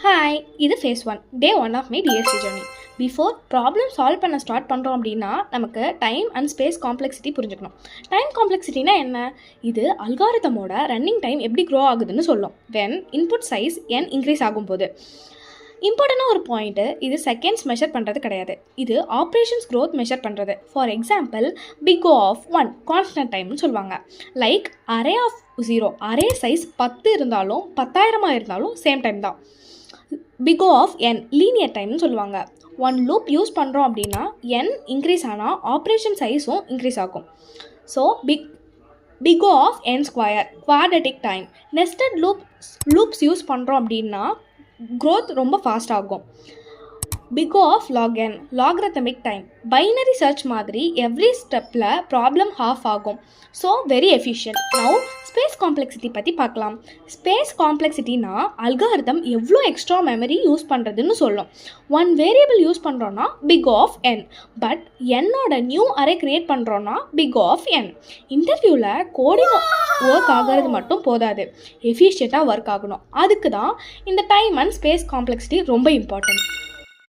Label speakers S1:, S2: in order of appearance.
S1: Hi, இது phase 1 day 1 of my DSC journey. Before problem solve பண்ண start பண்ணுறோம் அப்படின்னா நமக்கு டைம் அண்ட் ஸ்பேஸ் காம்ப்ளெக்சிட்டி புரிஞ்சுக்கணும். டைம் காம்ப்ளெக்சிட்டினா என்ன? இது அல்காரிதமோட ரன்னிங் டைம் எப்படி க்ரோ ஆகுதுன்னு சொல்லும். When input size n increase ஆகும்போது. இம்பார்ட்டண்டான ஒரு பாயிண்ட்டு, இது செகண்ட்ஸ் மெஷர் பண்ணுறது கிடையாது, இது ஆப்ரேஷன்ஸ் க்ரோத் மெஷர் பண்ணுறது. For example, big O of 1 constant டைம்னு சொல்லுவாங்க. Like array of 0, array size 10 இருந்தாலும் 10,000 இருந்தாலும் சேம் டைம் தான். Big O of n linear டைம்னு சொல்லுவாங்க. ஒன் லூப் யூஸ் பண்ணுறோம் அப்படின்னா n இன்க்ரீஸ் ஆனால் ஆப்ரேஷன் சைஸும் இன்க்ரீஸ் ஆகும். So big O of n square quadratic time. Nested loops use பண்ணுறோம் அப்படின்னா க்ரோத் ரொம்ப ஃபாஸ்ட் ஆகும். Big O of lock n logarithmic time. Binary search மாதிரி எவ்ரி ஸ்டெப்பில் ப்ராப்ளம் ஹாஃப் ஆகும். So very efficient. Now space complexity பற்றி பார்க்கலாம். Space காம்ப்ளெக்சிட்டினா அல்காரிதம் எவ்வளோ எக்ஸ்ட்ரா மெமரி யூஸ் பண்ணுறதுன்னு சொல்லும். ஒன் வேரியபிள் யூஸ் பண்ணுறோன்னா big O of n, but என்னோட நியூ அரே க்ரியேட் பண்ணுறோன்னா பிக் ஓ ஆஃப் n. இன்டர்வியூவில் கோடிங் ஒர்க் ஆகிறது மட்டும் போதாது, எஃபிஷியண்ட்டாக ஒர்க் ஆகணும். அதுக்கு தான் இந்த டைம் அண்ட் ஸ்பேஸ் காம்ப்ளெக்சிட்டி ரொம்ப இம்பார்ட்டன்ட்.